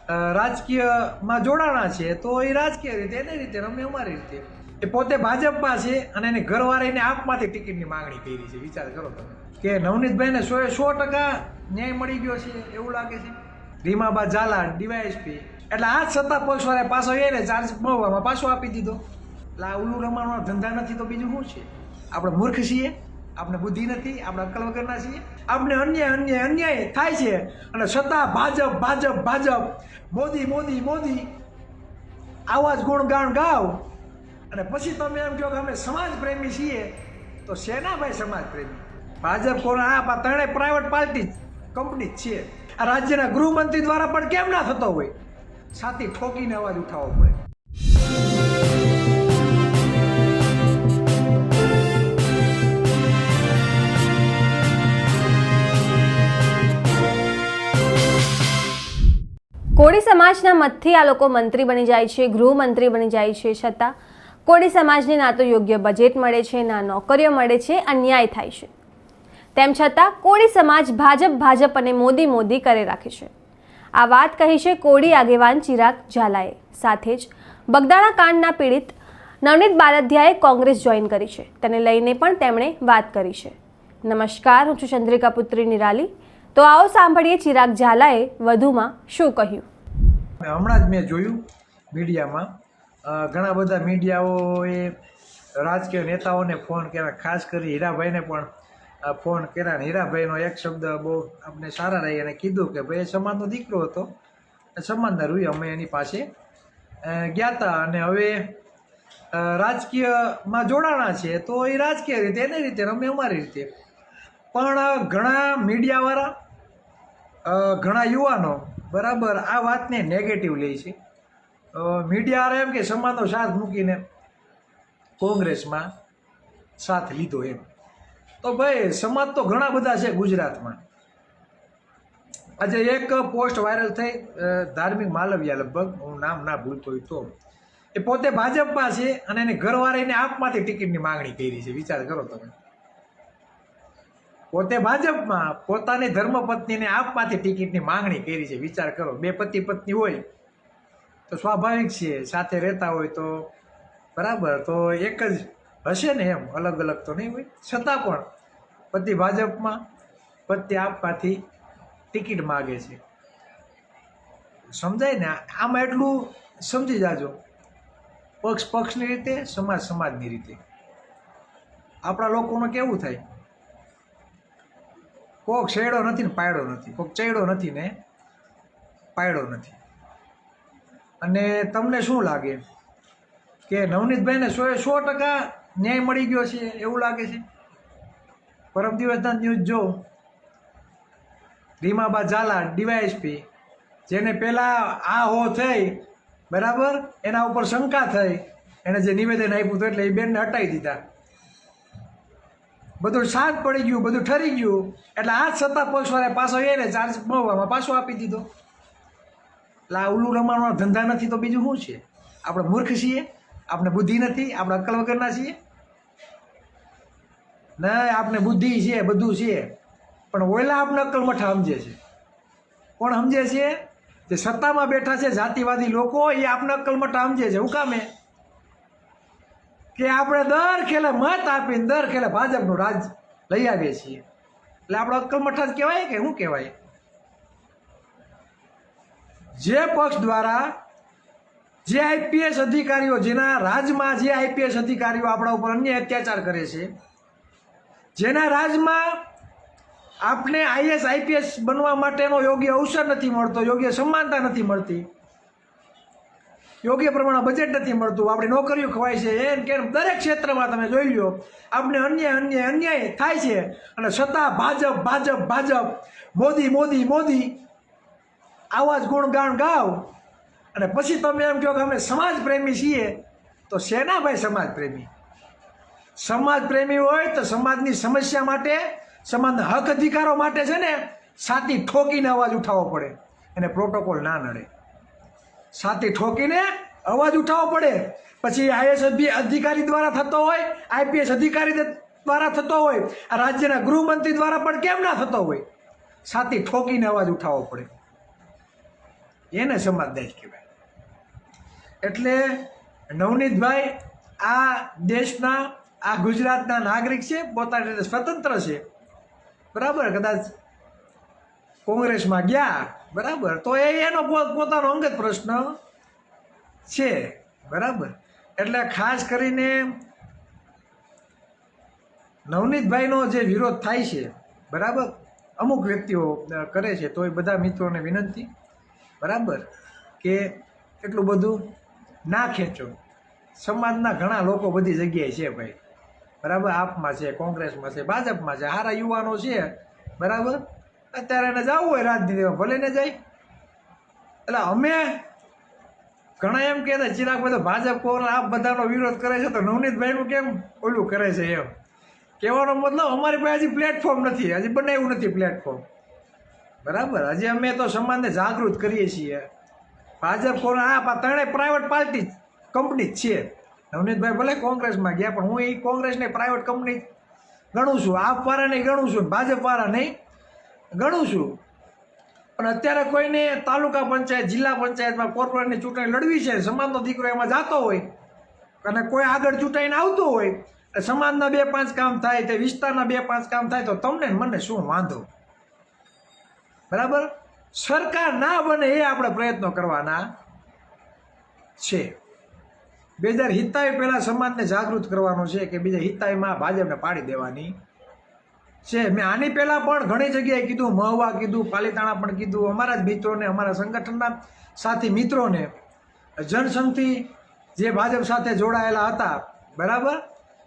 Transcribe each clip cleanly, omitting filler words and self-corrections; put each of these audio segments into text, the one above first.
રાજકીયમાં જોડાણા છે તો એ રાજકીય રીતે એની રીતે અમે અમારી રીતે. એ પોતે ભાજપમાં છે અને એને ઘરવાળીને આપમાંથી ટિકિટની માંગણી કરી છે. વિચાર કરો તમે કે નવનીતભાઈને 100% ન્યાય મળી ગયો છે એવું લાગે છે. રીમાબા ઝાલા ડીવાયએસપી એટલે આ જ સત્તા પક્ષવાળા પાછો એને ચાર્જ મળવામાં પાછો આપી દીધો. એટલે આ ઉલ્લુ રમાડવાનો ધંધા નથી તો બીજું શું છે? આપણે મૂર્ખ છીએ, આપણે બુદ્ધિ નથી, આપણે અક્કલ વગરના છીએ. આપણે અન્યાય થાય છે અને છતાં ભાજપ મોદી આવા જ ગુણગાન ગાવ અને પછી તમે એમ કહો કે અમે સમાજ પ્રેમી છીએ. તો શેના ભાઈ સમાજ પ્રેમી? ભાજપ કોણ? આ ત્રણેય પ્રાઇવેટ પાર્ટી કંપની જ છે. આ રાજ્યના ગૃહમંત્રી દ્વારા પણ કેમ ના થતો હોય? છાતી ઠોકીને અવાજ ઉઠાવવો પડે. કોળી સમાજના મતથી આ લોકો મંત્રી બની જાય છે, ગૃહમંત્રી બની જાય છે, છતાં કોળી સમાજને ના તો યોગ્ય બજેટ મળે છે, ના નોકરીઓ મળે છે, અન્યાય થાય છે. તેમ છતાં કોળી સમાજ ભાજપ અને મોદી કરે રાખે છે. આ વાત કહી છે કોળી આગેવાન ચિરાગ ઝાલાએ. સાથે જ બગદાણા કાંડના પીડિત નવનીત બારધિયાએ કોંગ્રેસ જોઈન કરી છે. તેને લઈને પણ તેમણે વાત કરી છે. નમસ્કાર, હું છું ચંદ્રિકા પુત્રી નિરાલી. તો આવો સાંભળીએ ચિરાગ ઝાલાએ વધુમાં શું કહ્યું. હમણાં જ મેં જોયું મીડિયામાં ઘણા બધા મીડિયાઓએ રાજકીય નેતાઓને ફોન કર્યા, ખાસ કરી હીરાભાઈને પણ ફોન કર્યા. હીરાભાઈનો એક શબ્દ બહુ આપણે સારા રહી અને કીધું કે ભાઈ સમાજનો દીકરો હતો, સમાજના રૂઈ અમે એની પાસે ગયા હતા અને હવે રાજકીયમાં જોડાણા છે તો એ રાજકીય રીતે એની રીતે અમે અમારી રીતે. પણ ઘણા મીડિયાવાળા ઘણા યુવાનો બરાબર આ વાતને નેગેટિવ લે છે. મીડિયાવાળા એમ કે સમાજનો સાથ મૂકીને કોંગ્રેસમાં સાથ લીધો એમ. તો ભાઈ સમાજ તો ઘણા બધા છે ગુજરાતમાં. આજે એક પોસ્ટ વાયરલ થઈ ધાર્મિક માલવિયા, લગભગ હું નામ ના ભૂલતો હોય તો, એ પોતે ભાજપમાં છે અને એને ઘરવાળીને આપમાંથી ટિકિટની માંગણી કરી છે. વિચાર કરો તમે. પોતે ભાજપમાં પોતાની ધર્મપત્નીને આપમાંથી ટિકિટની માંગણી કરી છે. વિચાર કરો, બે પતિ પત્ની હોય તો સ્વાભાવિક છે, સાથે રહેતા હોય તો બરાબર તો એક જ હશે ને, એમ અલગ અલગ તો નહીં હોય. છતાં પણ પતિ ભાજપમાં, પતિ આપવાથી ટિકિટ માગે છે. સમજાય ને? આમાં એટલું સમજી જાજો, પક્ષ પક્ષની રીતે, સમાજ સમાજની રીતે. આપણા લોકોનું કેવું થાય, કોક છેડો નથી ને પાયડો નથી, કોક ચડ્યો નથી ને પાયડો નથી. અને તમને શું લાગે કે નવનીતભાઈને 100% ન્યાય મળી ગયો છે એવું લાગે છે? પરમ દિવસના ન્યૂઝ જો રીમાબા ઝાલા ડીવાયએસપી, જેને પહેલાં આ હો થઈ બરાબર, એના ઉપર શંકા થઈ, એને જે નિવેદન આપ્યું હતું એટલે એ બેનને હટાવી દીધા. બધું શાંત પડી ગયું, બધું ઠરી ગયું. એટલે આ જ સત્તા પક્ષવાળા પાછો એને ચાર્જ મળવામાં પાછો આપી દીધો. એટલે આ ઉલ્લુ રમાડવાનો ધંધા નથી તો બીજું શું છે? આપણે મૂર્ખ છીએ, આપણે બુદ્ધિ નથી, આપણે અક્કલ વગરના છીએ. નહીં, આપણે બુદ્ધિ છે, બધું છે, પણ ઓયલા આપણે અક્કલ મઠા સમજે છે. કોણ સમજે છે? જે સત્તામાં બેઠા છે જાતિવાદી લોકો, એ આપણે અક્કલ મઠા સમજે છે. હું કામે કે આપણે દર ખેલે મત આપીને દર ખેલે ભાજપનું રાજ લઈ આવીએ છીએ. એટલે આપણે અક્કલ મઠા જ કહેવાય કે શું કહેવાય? જે પક્ષ દ્વારા જે આઈપીએસ અધિકારીઓ, જેના રાજમાં જે આઈપીએસ અધિકારીઓ આપણા ઉપર અન્ય અત્યાચાર કરે છે, જેના રાજમાં આપણે આઈએસ આઈપીએસ બનવા માટેનો યોગ્ય અવસર નથી મળતો, યોગ્ય સમાનતા નથી મળતી, યોગ્ય પ્રમાણે બજેટ નથી મળતું, આપણી નોકરીઓ ખવાય છે, એમ કે દરેક ક્ષેત્રમાં તમે જોઈ લો આપણે અન્યાય થાય છે. અને છતાં ભાજપ મોદી આવા જ ગુણગાન ગાવ અને પછી તમે એમ કહો કે અમે સમાજ પ્રેમી છીએ. તો શેના ભાઈ સમાજ પ્રેમી? સમાજ પ્રેમી હોય તો સમાજની સમસ્યા માટે, સમાજના હક અધિકારો માટે છે ને છાતી ઠોકીને અવાજ ઉઠાવવો પડે. એને પ્રોટોકોલ ના નડે, છાતી ઠોકીને અવાજ ઉઠાવવો પડે. પછી આઈએસ અધિકારી દ્વારા થતો હોય, આઈપીએસ અધિકારી દ્વારા થતો હોય, આ રાજ્યના ગૃહમંત્રી દ્વારા પણ કેમ ના થતો હોય? છાતી ઠોકીને અવાજ ઉઠાવવો પડે. એને સમાજદાજ કહેવાય. એટલે નવનીતભાઈ આ દેશના, આ ગુજરાતના નાગરિક છે, પોતાની રીતે સ્વતંત્ર છે, બરાબર. કદાચ કોંગ્રેસમાં ગયા, બરાબર, તો એનો પોતાનો અંગત પ્રશ્ન છે, બરાબર. એટલે ખાસ કરીને નવનીતભાઈનો જે વિરોધ થાય છે, બરાબર, અમુક વ્યક્તિઓ કરે છે, તો એ બધા મિત્રોને વિનંતી, બરાબર, કે એટલું બધું ના ખેંચો. સમાજના ઘણા લોકો બધી જગ્યાએ છે ભાઈ, બરાબર. આપમાં છે, કોંગ્રેસમાં છે, ભાજપમાં છે, સારા યુવાનો છે, બરાબર. અત્યારે એને જવું હોય રાજનીતિમાં, ભલે ને જાય. એટલે અમે ઘણા એમ કહેતા ચિરાગભાઈ તો ભાજપ કોંગ્રેસ આ બધાનો વિરોધ કરે છે, તો નવનીતભાઈનું કેમ ઓલું કરે છે? એમ કહેવાનો મતલબ અમારી પાસે હજી પ્લેટફોર્મ નથી, હજી બનાવ્યું નથી પ્લેટફોર્મ, બરાબર. હજી અમે તો સમાજને જાગૃત કરીએ છીએ. ભાજપ કોંગ્રેસ આ ત્રણેય પ્રાઇવેટ પાર્ટી કંપની જ છે. નવનીતભાઈ ભલે કોંગ્રેસમાં ગયા, પણ હું એ કોંગ્રેસને પ્રાઇવેટ કંપની ગણું છું, આપવાળા નહીં ગણું છું, ભાજપવાળા નહીં ગણું છું. પણ અત્યારે કોઈને તાલુકા પંચાયત, જિલ્લા પંચાયતમાં કોર્પોરેટની ચૂંટણી લડવી છે, સમાજનો દીકરો એમાં જતો હોય અને કોઈ આગળ ચૂંટાઈને આવતો હોય, સમાજના 2-5 કામ થાય, તે વિસ્તારના 2-5 કામ થાય, તો તમને મને શું વાંધો, બરાબર. સરકાર ના બને એ આપણે પ્રયત્નો કરવાના છે. 2027 પહેલાં સમાજને જાગૃત કરવાનો છે કે બીજા 27માં ભાજપને પાડી દેવાની છે. મેં આની પહેલાં પણ ઘણી જગ્યાએ કીધું, મહુવા કીધું, પાલીતાણા પણ કીધું. અમારા જ મિત્રોને, અમારા સંગઠનના સાથી મિત્રોને, જનસંઘથી જે ભાજપ સાથે જોડાયેલા હતા, બરાબર,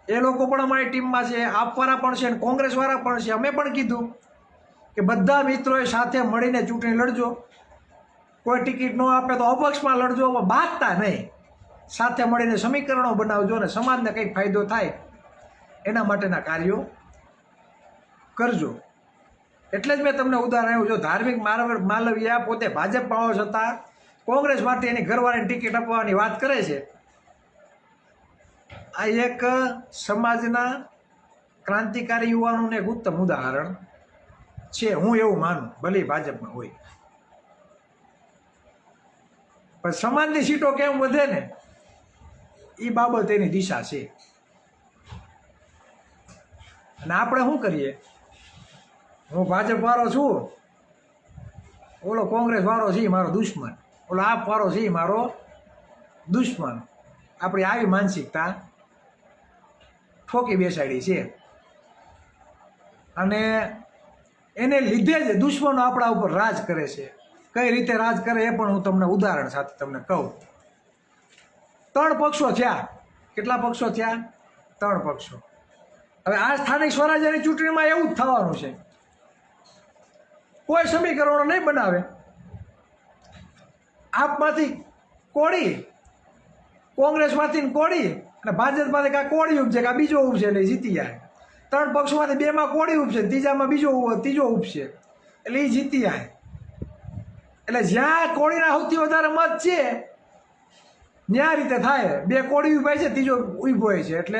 એ લોકો પણ અમારી ટીમમાં છે, આપવાળા પણ છે અને કોંગ્રેસવાળા પણ છે. અમે પણ કીધું કે બધા મિત્રોએ સાથે મળીને ચૂંટણી લડજો. કોઈ ટિકિટ ન આપે તો અપક્ષમાં લડજો, બાંધતા નહીં. સાથે મળીને સમીકરણો બનાવજો અને સમાજને કંઈક ફાયદો થાય એના માટેના કાર્યો કરજો. એટલે જ મેં તમને ઉદાહરણ આપ્યું. જો ધાર્મિક માલવિયા પોતે ભાજપમાં હોવા છતાં કોંગ્રેસ માટે એની ઘરવાળાની ટિકિટ આપવાની વાત કરે છે. આ એક સમાજના ક્રાંતિકારી યુવાનોને એક ઉત્તમ ઉદાહરણ છે. હું એવું માનું, ભલે ભાજપમાં હોય, પણ સમાજની સીટો કેમ વધે ને એ બાબત એની દિશા છે. અને આપણે શું કરીએ? હું ભાજપ વાળો છું, ઓલો કોંગ્રેસ વાળો છે મારો દુશ્મન, ઓલો આપ વાળો છે મારો દુશ્મન. આપણી આવી માનસિકતા ઠોકી બેસાડી છે અને એને લીધે જ દુશ્મનો આપણા ઉપર રાજ કરે છે. કઈ રીતે રાજ કરે એ પણ હું તમને ઉદાહરણ સાથે તમને કહું. 3 પક્ષો થયા. કેટલા પક્ષો થયા? 3 પક્ષો. હવે આ સ્થાનિક સ્વરાજ્યની ચૂંટણીમાં એવું જ થવાનું છે. કોઈ સમીકરણો નહીં બનાવે. આપમાંથી કોળી, કોંગ્રેસમાંથી કોળી અને ભાજપમાંથી કાં કોળી ઉપજે કાં બીજો ઉપજે એટલે જીતી જાય. 3 પક્ષોમાંથી 2માં કોળી ઉપજે, ત્રીજામાં ત્રીજો ઉપજે એટલે એ જીતી જાય. એટલે જ્યાં કોળીના સૌથી વધારે મત છે ત્યાં રીતે થાય. 2 કોળી ઉભાય છે, ત્રીજો ઉભો હોય છે. એટલે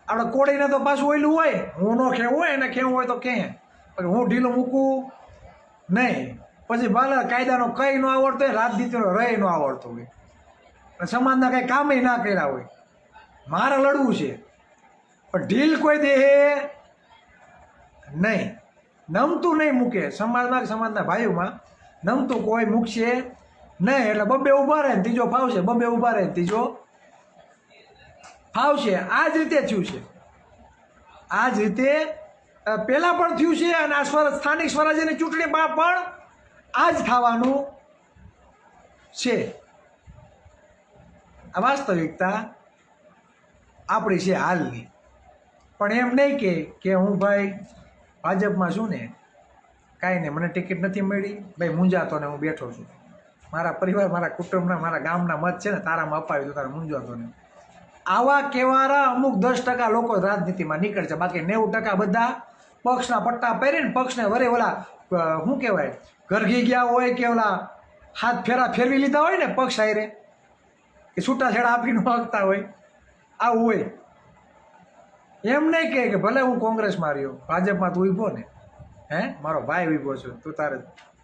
આપણે કોળીને તો પાછું ઓયલું હોય, હું ન ખેવું હોય, એને ખેવું હોય તો કહે, હું ઢીલું મૂકું નહીં. પછી ભલે કાયદાનો કંઈ ન આવડતો હોય, રાજનીતિનો રહી ન આવડતો હોય, સમાજના કંઈ કામે ના કર્યા હોય, મારે લડવું છે, પણ ઢીલ કોઈ દે નહીં, નમતું નહીં મૂકે. સમાજના ભાઈઓમાં નમતું કોઈ મૂકશે નહીં. એટલે 2 ઊભા રહે ને ત્રીજો ફાવશે, 2 ઊભા રહે ને ત્રીજો ફાવશે. આ જ રીતે થયું છે. આ જ રીતે પહેલાં પણ થયું છે અને આ સ્થાનિક સ્વરાજ્યની ચૂંટણીમાં પણ આ જ થવાનું છે. આ વાસ્તવિકતા આપણી છે હાલની. પણ એમ નહીં કે હું ભાઈ ભાજપમાં છું ને કાંઈ નહીં, મને ટિકિટ નથી મળી, ભાઈ મૂંઝાતો ને હું બેઠો છું, મારા પરિવાર, મારા કુટુંબના, મારા ગામના મત છે ને તારામાં અપાવી દો, તારે મૂંઝાતો ને. આવા કહેવાના અમુક 10% લોકો રાજનીતિમાં નીકળે છે. બાકી 90% બધા પક્ષના પટ્ટા પહેરીને પક્ષને વરે ઓલા શું કહેવાય ઘરઘી ગયા હોય કે ઓલા હાથ ફેરવી લીધા હોય ને પક્ષ આયરે, કે છૂટાછેડા આપીને માગતા હોય, આવું હોય. એમ નહીં કે ભલે હું કોંગ્રેસમાં રહ્યો, ભાજપમાં તું ઊભો ને, મારો ભાઈ ઊભો છું, તું તારે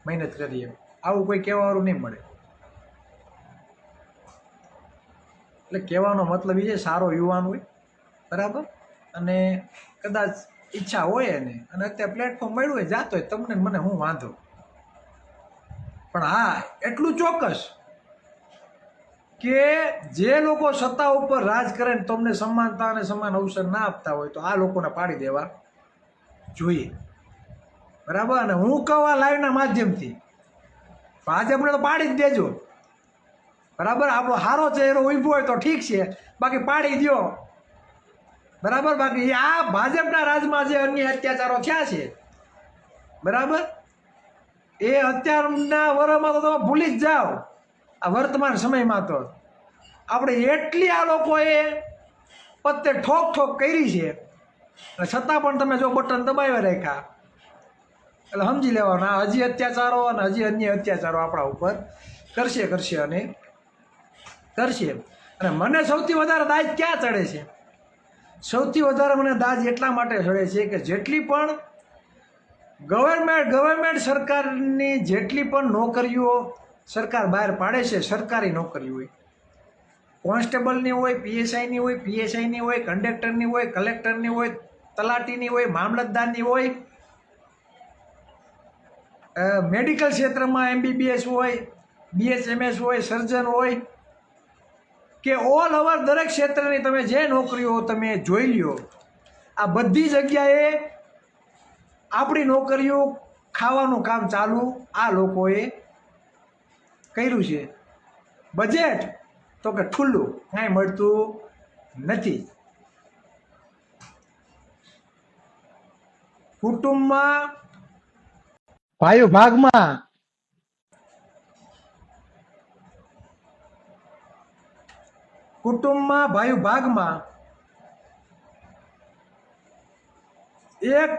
મહેનત કરીએ, આવું કોઈ કહેવાવાળું નહીં મળે. એટલે કહેવાનો મતલબ એ છે સારો યુવાન હોય બરાબર, અને કદાચ ઈચ્છા હોય એને, અને અત્યારે પ્લેટફોર્મ મળ્યું હોય જાતો હોય, તમને મને હું વાંધો. પણ હા એટલું ચોક્કસ કે જે લોકો સત્તા ઉપર રાજ કરે ને તમને સમાનતા અને સમાન અવસર ના આપતા હોય તો આ લોકોને પાડી દેવા જોઈએ બરાબર. અને હું કહું આ લાઈવના માધ્યમથી ભાજપને તો પાડી જ દેજો બરાબર. આપણો સારો ચહેરો ઊભો હોય તો ઠીક છે, બાકી પાડી દો બરાબર. બાકી આ ભાજપના રાજમાં જે અન્ય અત્યાચારો થયા છે બરાબર, એ અત્યારના વર્ષમાં તો તમે ભૂલી જ જાઓ. આ વર્તમાન સમયમાં તો આપણે એટલી આ લોકોએ પત્તે ઠોક ઠોક કરી છે, અને છતાં પણ તમે જો બટન દબાવી રાખ્યા એટલે સમજી લેવાના હજી અત્યાચારો અને હજી અન્ય અત્યાચારો આપણા ઉપર કરશે અને કરશે. અને મને સૌથી વધારે દાજ ક્યાં ચડે છે? સૌથી વધારે મને દાજ એટલા માટે ચડે છે કે જેટલી પણ ગવર્મેન્ટ સરકારની જેટલી પણ નોકરીઓ સરકાર બહાર પાડે છે, સરકારી નોકરી હોય, કોન્સ્ટેબલની હોય, પીએસઆઈની હોય, પીએસઆઈની હોય, કંડક્ટરની હોય, કલેક્ટરની હોય, તલાટીની હોય, મામલતદારની હોય, મેડિકલ ક્ષેત્રમાં MBBS હોય, BHMS હોય, સર્જન હોય, કે ઓલ ઓવર દરેક ક્ષેત્રની તમે જે નોકરીઓ તમે જોઈ લ્યો, આ બધી જગ્યાએ આપણી નોકરીઓ ખાવાનું કામ ચાલુ આ લોકોએ કર્યું છે. બજેટ તો કે ઠુલ્લું, કાંઈ મળતું નથી. કુટુંબમાં ભાઈઓ ભાગમાં એક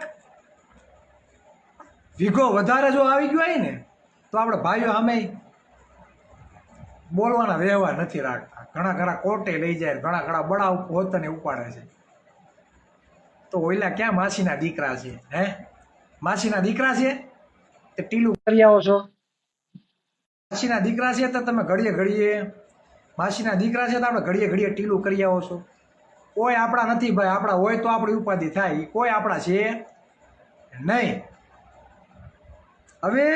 વીઘો વધારે જો આવી ગયો હોય ને તો આપણે ભાઈઓ સામે બોલવાના વ્યવહાર નથી રાખતા. ઘણા કોર્ટે લઈ જાય, ઘણા બળા પોતાને ઉપાડે છે. તો ઓઈલા ક્યાં માસીના દીકરા છે? હે, માસીના દીકરા છે તે ટીલું કરી આવો છો? માસીના દીકરા છે તો તમે ઘડીએ માસીના દીકરા છે તો આપણે ઘડીએ ટીલું કરી આવો છો? કોઈ આપણા નથી ભાઈ. આપણા હોય તો આપણી ઉપાધિ થાય, કોઈ આપણા છે નહીં. હવે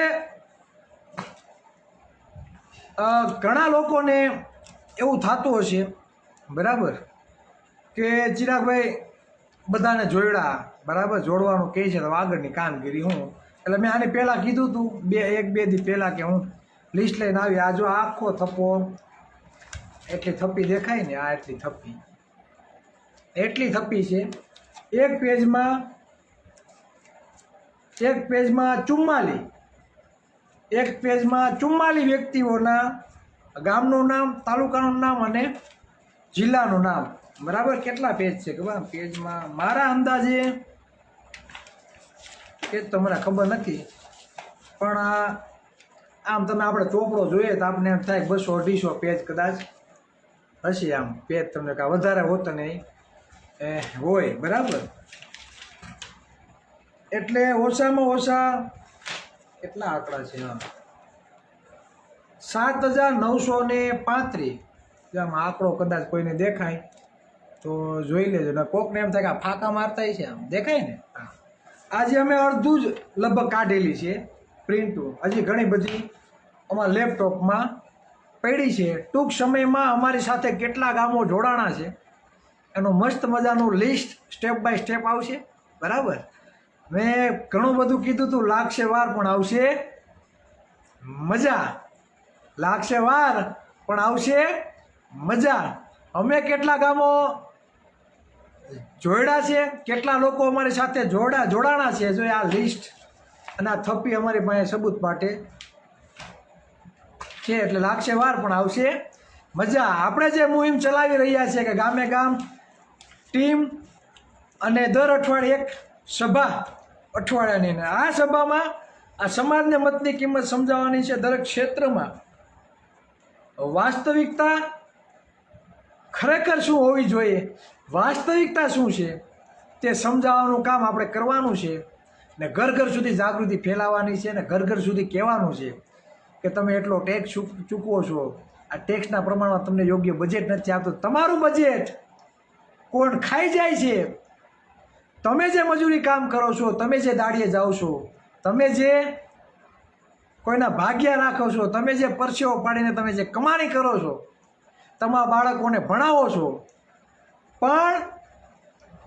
ઘણા લોકોને એવું થતું હશે બરાબર કે ચિરાગભાઈ બધાને જોડ્યા બરાબર, જોડવાનું કહે છે તો આગળની કામગીરી હું, એટલે મેં આની પહેલાં કીધું હતું એક બે દી પહેલાં કે હું લિસ્ટ લઈને આવી. આ જો આખો થપ્પો એટલી થપ્પી દેખાય ને, આ એટલી થપ્પી છે. એક પેજમાં 44 વ્યક્તિઓના ગામનું નામ, તાલુકાનું નામ અને જિલ્લાનું નામ બરાબર. કેટલા પેજ છે ખબર? પેજમાં મારા અંદાજે એ તો મને ખબર નથી, પણ આમ તમે આપણે ચોપડો જોઈએ તો આપણે એમ થાય 200-250 પેજ કદાચ હશે. આમ પેજ તમને કાંઈ વધારે હોતો નહીં હોય બરાબર. એટલે ઓછામાં ઓછા કેટલા આંકડા છે? 7,935. આમ આંકડો કદાચ કોઈને દેખાય તો જોઈ લેજો. ને કોકને એમ થાય કે આ ફાંકા મારતા છે, આમ દેખાય ને. આજે અમે અડધું જ લગભગ કાઢેલી છે પ્રિન્ટો, હજી ઘણી બધી અમારા લેપટોપમાં પડી છે. ટૂંક સમયમાં અમારી સાથે કેટલા ગામો જોડાણા છે એનું મસ્ત મજાનું લિસ્ટ સ્ટેપ બાય સ્ટેપ આવશે બરાબર. મેં ઘણું બધું કીધું હતું, લાગશે વાર પણ આવશે મજા. લાગશે વાર પણ આવશે મજા. અમે કેટલા ગામો જોડ્યા છે, કેટલા લોકો અમારી સાથે જોડાણા છે, જો આ લિસ્ટ અને આ થપ્પી અમારી પાસે સબૂત માટે છે. એટલે લાગશે વાર પણ આવશે મજા. આપણે જે મુહિમ ચલાવી રહ્યા છીએ કે ગામે ગામ ટીમ અને દર અઠવાડિયે એક સભા અઠવાડિયાની, આ સભામાં આ સમાજને મતની કિંમત સમજાવવાની છે. દરેક ક્ષેત્રમાં વાસ્તવિકતા ખરેખર શું હોવી જોઈએ, વાસ્તવિકતા શું છે તે સમજાવવાનું કામ આપણે કરવાનું છે. ને ઘર ઘર સુધી જાગૃતિ ફેલાવવાની છે, ને ઘર ઘર સુધી કહેવાનું છે કે તમે એટલો ટેક્સ ચૂકવો છો, આ ટેક્સના પ્રમાણમાં તમને યોગ્ય બજેટ નથી આપતું. તમારું બજેટ કોણ ખાઈ જાય છે? તમે જે મજૂરી કામ કરો છો, તમે જે દાડીએ જાઓ છો, તમે જે કોઈના ભાગ્યા રાખો છો, તમે જે પરસેવો પાડીને તમે જે કમાણી કરો છો, તમારા બાળકોને ભણાવો છો, પણ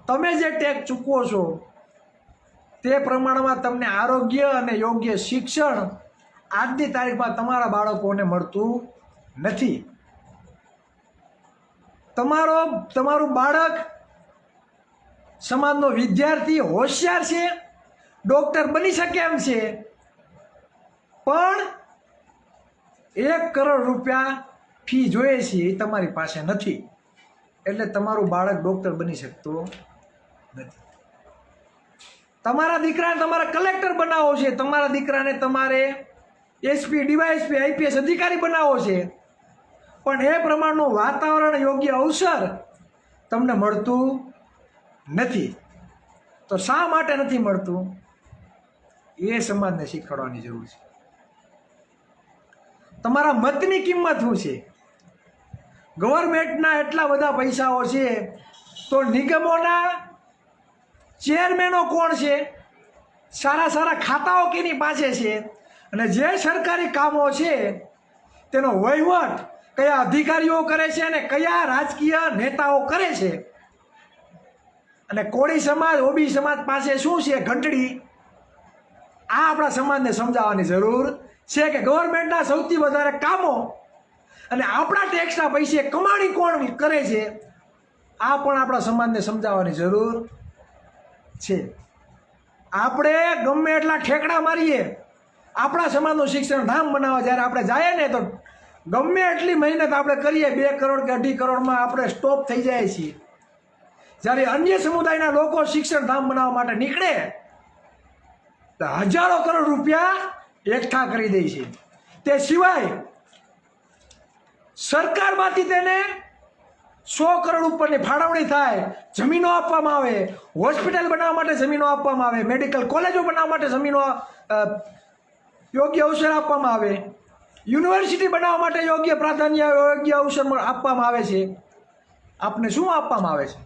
તમે જે ટેક્સ ચૂકવો છો તે પ્રમાણમાં તમને આરોગ્ય અને યોગ્ય શિક્ષણ આજની તારીખમાં તમારા બાળકોને મળતું નથી. તમારું બાળક સમાજનો વિદ્યાર્થી હોશિયાર છે, ડૉક્ટર બની શકે એમ છે, પણ 1 કરોડ રૂપિયા ફી જોઈએ છે એ તમારી પાસે નથી, એટલે તમારું બાળક ડૉક્ટર બની શકતો નથી. તમારા દીકરાને તમારે કલેક્ટર બનાવવો છે, તમારા દીકરાને તમારે એસપી, ડીવાયએસપી, આઈપીએસ અધિકારી બનાવવો છે, પણ એ પ્રમાણનું વાતાવરણ, યોગ્ય અવસર તમને મળતું નથી. તો શા માટે નથી મળતું એ સમાજને શીખવાડવાની જરૂર છે. તમારા મતની કિંમત શું છે? ગવર્મેન્ટના એટલા બધા પૈસાઓ છે, તો નિગમોના ચેરમેનો કોણ છે? સારા સારા ખાતાઓ કેની પાસે છે? અને જે સરકારી કામો છે તેનો વહીવટ કયા અધિકારીઓ કરે છે અને કયા રાજકીય નેતાઓ કરે છે? અને કોળી સમાજ, ઓબી સમાજ પાસે શું છે ઘંટડી? આ આપણા સમાજને સમજાવવાની જરૂર છે કે ગવર્મેન્ટના સૌથી વધારે કામો અને આપણા ટેક્સના પૈસે કમાણી કોણ કરે છે, આ પણ આપણા સમાજને સમજાવવાની જરૂર છે. આપણે ગમે એટલા ઠેકડા મારીએ, આપણા સમાજનું શિક્ષણ ધામ બનાવવા જ્યારે આપણે જાય ને તો ગમે એટલી મહેનત આપણે કરીએ, 2 કરોડ કે 2.5 કરોડમાં આપણે સ્ટોપ થઈ જાય છીએ. જ્યારે અન્ય સમુદાયના લોકો શિક્ષણ ધામ બનાવવા માટે નીકળે તો હજારો કરોડ રૂપિયા એકઠા કરી દે છે. તે સિવાય સરકારમાંથી તેને 100 કરોડ ઉપરની ફાળવણી થાય, જમીનો આપવામાં આવે, હોસ્પિટલ બનાવવા માટે જમીનો આપવામાં આવે, મેડિકલ કોલેજો બનાવવા માટે જમીનો યોગ્ય અવસર આપવામાં આવે, યુનિવર્સિટી બનાવવા માટે યોગ્ય પ્રાધાન્ય, યોગ્ય અવસર આપવામાં આવે છે. આપને શું આપવામાં આવે છે?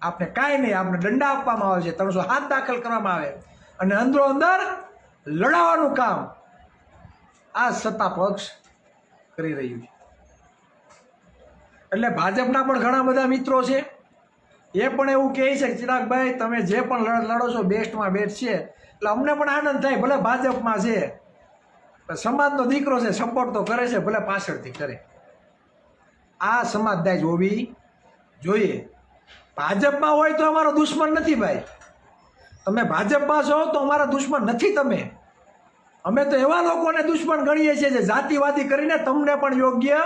આપને કાંઈ નહીં. આપને દંડા આપવામાં આવે છે, 307 દાખલ કરવામાં આવે અને અંદરો અંદર લડાવવાનું કામ આ સત્તા પક્ષ કરી રહ્યું છે. એટલે ભાજપના પણ ઘણા બધા મિત્રો છે, એ પણ એવું કહે છે કે ચિરાગભાઈ તમે જે પણ લડો છો બેસ્ટમાં બેસ્ટ છે, એટલે અમને પણ આનંદ થાય, ભલે ભાજપમાં છે, સમાજનો દીકરો છે, સપોર્ટ તો કરે છે, ભલે પાછળથી કરે. આ સમાજદારી હોવી જોઈએ. ભાજપમાં હોય તો અમારો દુશ્મન નથી ભાઈ. તમે ભાજપમાં છો તો અમારા દુશ્મન નથી તમે. અમે તો એવા લોકોને દુશ્મન ગણીએ છીએ જે જાતિવાદી કરીને તમને પણ યોગ્ય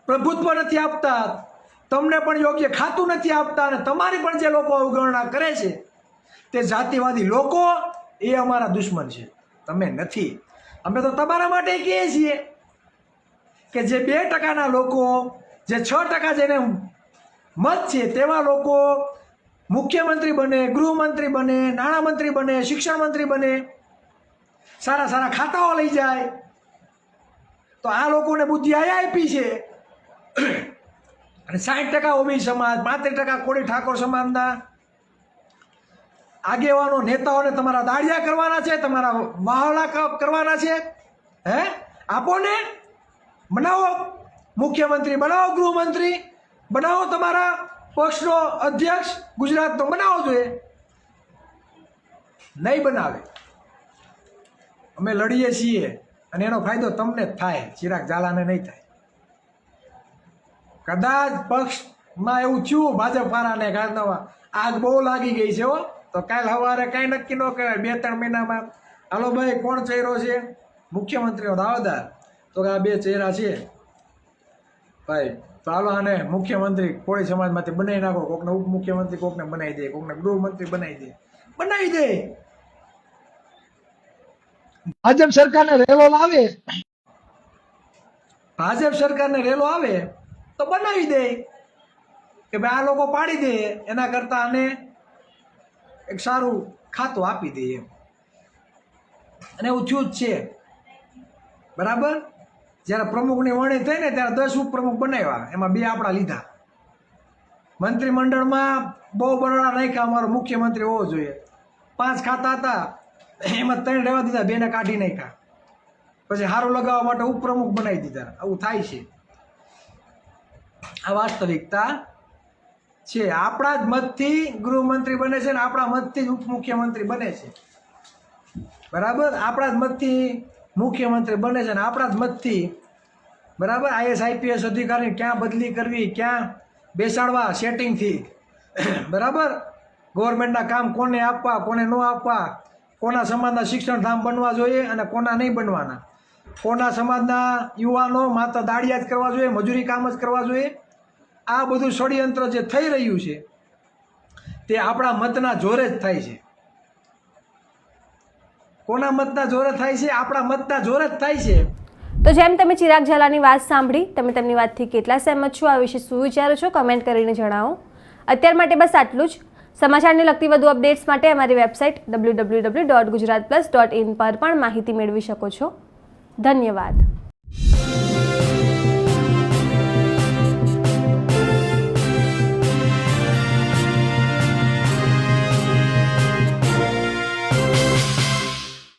પ્રભુત્વ નથી આપતા, તમને પણ યોગ્ય ખાતું નથી આપતા, અને તમારી પણ જે લોકો અવગણના કરે છે તે જાતિવાદી લોકો, એ અમારા દુશ્મન છે, તમે નથી. અમે તો તમારા માટે કહીએ છીએ કે જે 2% લોકો, જે 6% જેને મત છે તેવા લોકો મુખ્યમંત્રી બને, ગૃહમંત્રી બને, નાણામંત્રી બને, શિક્ષણ મંત્રી બને, સારા સારા ખાતાઓ લઈ જાય, તો આ લોકોને બુદ્ધિ આપી છે. અને 60% ઓબી સમાજ, 35% કોળી ઠાકોર સમાજના આગેવાનો, નેતાઓને તમારા દાળિયા કરવાના છે, તમારા વાહલા કરવાના છે. આપો ને, બનાવો મુખ્યમંત્રી, બનાવો ગૃહમંત્રી, બનાવો તમારા પક્ષનો અધ્યક્ષ ગુજરાતનો, બનાવો જોઈએ. નહીં બનાવે. અમે લડીએ છીએ અને એનો ફાયદો તમને જ થાય, ચિરાગ ઝાલાને નહીં થાય. કદાચ પક્ષમાં એવું થયું ભાજપવાળાને ગાંધીમાં આગ બહુ લાગી ગઈ છે હો, તો કાલ સવારે કાંઈ નક્કી ન કહેવાય, 2-3 મહિનામાં હાલો ભાઈ કોણ ચહેરો છે મુખ્યમંત્રીનો દાવેદાર, તો કે આ 2 ચહેરા છે ભાઈ, તો હાલો આને મુખ્યમંત્રી કોળી સમાજમાંથી બનાવી નાખો, કોકને ઉપમુખ્યમંત્રી કોકને બનાવી દે, કોકને ગૃહમંત્રી બનાવી દે. ભાજપ સરકારને રેલો આવે, ભાજપ સરકારને રેલો આવે તો બનાવી દે કે ભાઈ આ લોકો પાડી દે, એના કરતાં આને એક સારું ખાતું આપી દે એમ. અને એવું થયું જ છે, બરાબર. જ્યારે પ્રમુખની વરણી થઈ ને ત્યારે 10 ઉપપ્રમુખ બનાવ્યા, એમાં 2 આપણા લીધા. મંત્રીમંડળમાં બહુ બરોડા નાખ્યા, અમારો મુખ્યમંત્રી હોવો જોઈએ. 5 ખાતા હતા, એમાં 3 રહેવા દીધા, 2ને કાઢી નાખ્યા. પછી સારું લગાવવા માટે ઉપપ્રમુખ બનાવી દીધા. આવું થાય છે, આ વાસ્તવિકતા છે. આપણા જ મતથી ગૃહમંત્રી બને છે ને આપણા મતથી જ ઉપમુખ્યમંત્રી બને છે. બરાબર, આપણા જ મતથી મુખ્યમંત્રી બને છે ને આપણા જ મતથી બરાબર IAS IPS અધિકારી ક્યાં બદલી કરવી, ક્યાં બેસાડવા સેટિંગથી, બરાબર ગવર્મેન્ટના કામ કોને આપવા, કોને ન આપવા, કોના સમાજના શિક્ષણધામ બનવા જોઈએ અને કોના નહીં બનવાના, કોના સમાજના યુવાનો માત્ર દાળિયા જ કરવા જોઈએ, મજૂરી કામ જ કરવા જોઈએ. આ બધું ષડયંત્ર જે થઈ રહ્યું છે તે આપણા મતના જોરે જ થાય છે. કોના મતના જોરે થાય છે? આપણા મતના જોરે જ થાય છે. તો જેમ તમે ચિરાગ ઝાલાની વાત સાંભળી, તમે તેમની વાતથી કેટલા સહેમત છો, આ વિશે શું વિચારો છો, કમેન્ટ કરીને જણાવો. અત્યાર માટે બસ આટલું જ. સમાચારને લગતી વધુ અપડેટ્સ માટે અમારી વેબસાઇટ www.gujaratplus.in પર પણ માહિતી મેળવી શકો છો. ધન્યવાદ.